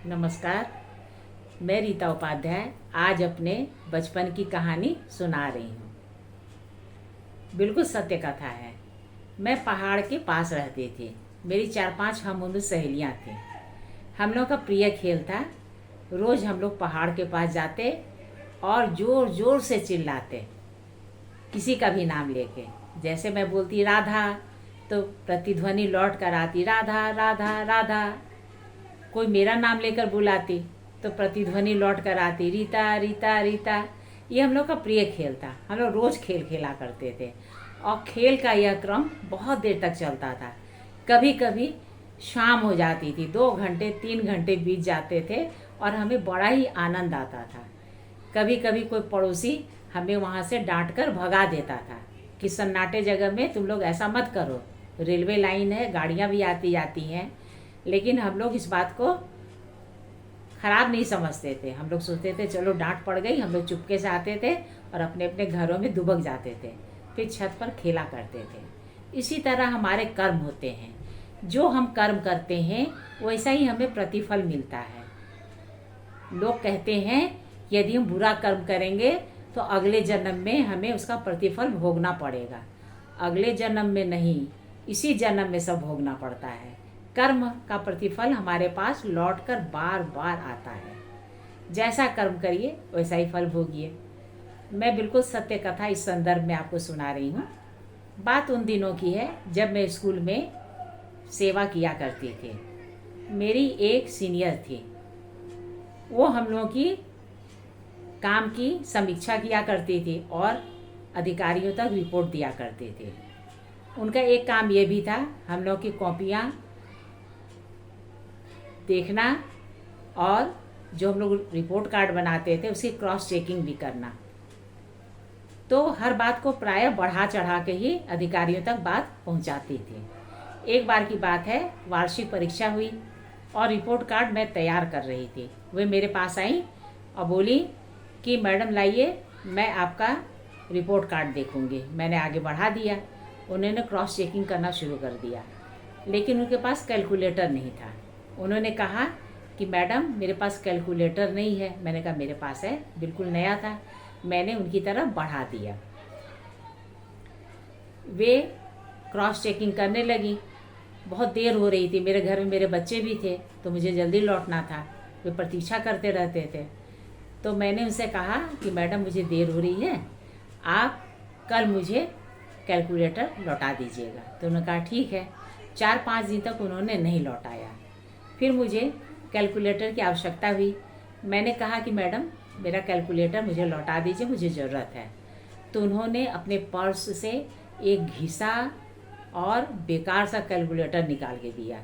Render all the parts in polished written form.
नमस्कार। मैं रीता उपाध्याय आज अपने बचपन की कहानी सुना रही हूँ। बिल्कुल सत्य कथा है। मैं पहाड़ के पास रहती थी। मेरी 4-5 हम उम्र सहेलियाँ थीं। हम लोग का प्रिय खेल था। रोज़ हम लोग पहाड़ के पास जाते और ज़ोर ज़ोर से चिल्लाते, किसी का भी नाम लेके। जैसे मैं बोलती राधा तो प्रतिध्वनि लौट कर आती राधा राधा राधा। कोई मेरा नाम लेकर बुलाती तो प्रतिध्वनि लौट कर आती रीता रीता रीता। ये हम लोग का प्रिय खेल था। हम लोग रोज़ खेल खेला करते थे और खेल का यह क्रम बहुत देर तक चलता था। कभी कभी शाम हो जाती थी, 2 घंटे 3 घंटे बीत जाते थे और हमें बड़ा ही आनंद आता था। कभी कभी कोई पड़ोसी हमें वहाँ से डांट कर भगा देता था कि सन्नाटे जगह में तुम लोग ऐसा मत करो, रेलवे लाइन है, गाड़ियाँ भी आती जाती हैं। लेकिन हम लोग इस बात को ख़राब नहीं समझते थे। हम लोग सोचते थे चलो डांट पड़ गई। हम लोग चुपके से आते थे और अपने अपने घरों में दुबक जाते थे, फिर छत पर खेला करते थे। इसी तरह हमारे कर्म होते हैं। जो हम कर्म करते हैं वैसा ही हमें प्रतिफल मिलता है। लोग कहते हैं यदि हम बुरा कर्म करेंगे तो अगले जन्म में हमें उसका प्रतिफल भोगना पड़ेगा। अगले जन्म में नहीं, इसी जन्म में सब भोगना पड़ता है। कर्म का प्रतिफल हमारे पास लौटकर बार बार आता है। जैसा कर्म करिए वैसा ही फल भोगिए। मैं बिल्कुल सत्य कथा इस संदर्भ में आपको सुना रही हूँ। बात उन दिनों की है जब मैं स्कूल में सेवा किया करती थी। मेरी एक सीनियर थी। वो हम लोगों की काम की समीक्षा किया करती थी और अधिकारियों तक रिपोर्ट दिया करती थी। उनका एक काम ये भी था, हम लोग की कॉपियाँ देखना और जो हम लोग रिपोर्ट कार्ड बनाते थे उसकी क्रॉस चेकिंग भी करना। तो हर बात को प्रायः बढ़ा चढ़ा के ही अधिकारियों तक बात पहुंचाती थी। एक बार की बात है, वार्षिक परीक्षा हुई और रिपोर्ट कार्ड मैं तैयार कर रही थी। वे मेरे पास आई और बोली कि मैडम लाइए, मैं आपका रिपोर्ट कार्ड देखूंगी। मैंने आगे बढ़ा दिया। उन्होंने क्रॉस चेकिंग करना शुरू कर दिया, लेकिन उनके पास कैलकुलेटर नहीं था। उन्होंने कहा कि मैडम मेरे पास कैलकुलेटर नहीं है। मैंने कहा मेरे पास है, बिल्कुल नया था। मैंने उनकी तरफ बढ़ा दिया। वे क्रॉस चेकिंग करने लगी। बहुत देर हो रही थी। मेरे घर में मेरे बच्चे भी थे तो मुझे जल्दी लौटना था। वे प्रतीक्षा करते रहते थे। तो मैंने उनसे कहा कि मैडम मुझे देर हो रही है, आप कल मुझे कैलकुलेटर लौटा दीजिएगा। तो उन्होंने कहा ठीक है। 4-5 दिन तक उन्होंने नहीं लौटाया। फिर मुझे कैलकुलेटर की आवश्यकता हुई। मैंने कहा कि मैडम मेरा कैलकुलेटर मुझे लौटा दीजिए, मुझे ज़रूरत है। तो उन्होंने अपने पर्स से एक घिसा और बेकार सा कैलकुलेटर निकाल के दिया,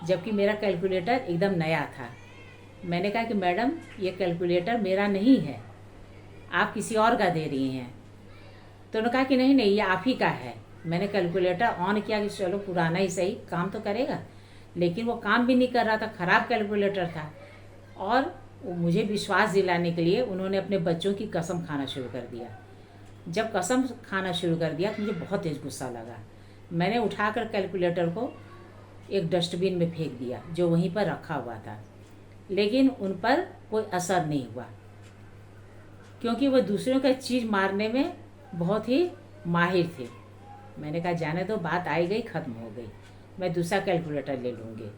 जबकि मेरा कैलकुलेटर एकदम नया था। मैंने कहा कि मैडम ये कैलकुलेटर मेरा नहीं है, आप किसी और का दे रही हैं। तो उन्होंने कहा कि नहीं नहीं, ये आप ही का है। मैंने कैलकुलेटर ऑन किया कि चलो पुराना ही सही, काम तो करेगा। लेकिन वो काम भी नहीं कर रहा था, ख़राब कैलकुलेटर था। और मुझे विश्वास दिलाने के लिए उन्होंने अपने बच्चों की कसम खाना शुरू कर दिया। जब कसम खाना शुरू कर दिया तो मुझे बहुत तेज़ गुस्सा लगा। मैंने उठाकर कैलकुलेटर को एक डस्टबिन में फेंक दिया जो वहीं पर रखा हुआ था। लेकिन उन पर कोई असर नहीं हुआ, क्योंकि वो दूसरों का चीज़ मारने में बहुत ही माहिर थे। मैंने कहा जाने दो, बात आई गई, ख़त्म हो गई, मैं दूसरा कैलकुलेटर ले लूँगी।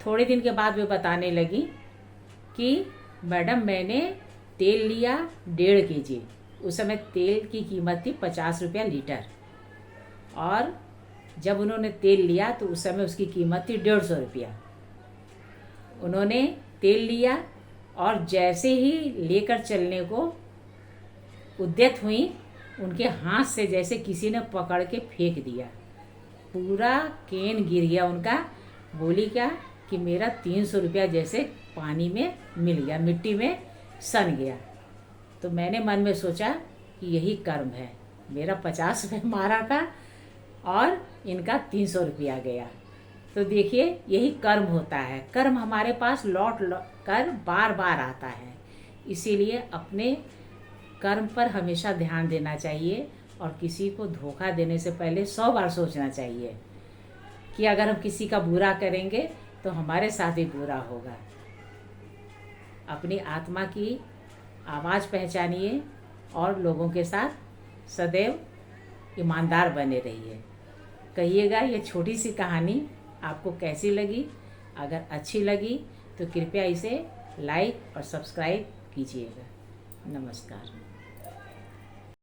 थोड़े दिन के बाद वे बताने लगी कि मैडम मैंने तेल लिया 1.5 kg। उस समय तेल की कीमत थी 50 रुपया लीटर। और जब उन्होंने तेल लिया तो उस समय उसकी कीमत थी 150 रुपया। उन्होंने तेल लिया और जैसे ही लेकर चलने को उद्यत हुई, उनके हाथ से जैसे किसी ने पकड़ के फेंक दिया। पूरा केन गिर गया उनका। बोली क्या कि मेरा 300 रुपया जैसे पानी में मिल गया, मिट्टी में सन गया। तो मैंने मन में सोचा कि यही कर्म है। मेरा 50 रुपये मारा था और इनका 300 रुपया गया। तो देखिए यही कर्म होता है। कर्म हमारे पास लौट कर बार बार आता है। इसीलिए अपने कर्म पर हमेशा ध्यान देना चाहिए और किसी को धोखा देने से पहले 100 बार सोचना चाहिए कि अगर हम किसी का बुरा करेंगे तो हमारे साथ भी बुरा होगा। अपनी आत्मा की आवाज़ पहचानिए और लोगों के साथ सदैव ईमानदार बने रहिए। कहिएगा ये छोटी सी कहानी आपको कैसी लगी। अगर अच्छी लगी तो कृपया इसे लाइक और सब्सक्राइब कीजिएगा। नमस्कार।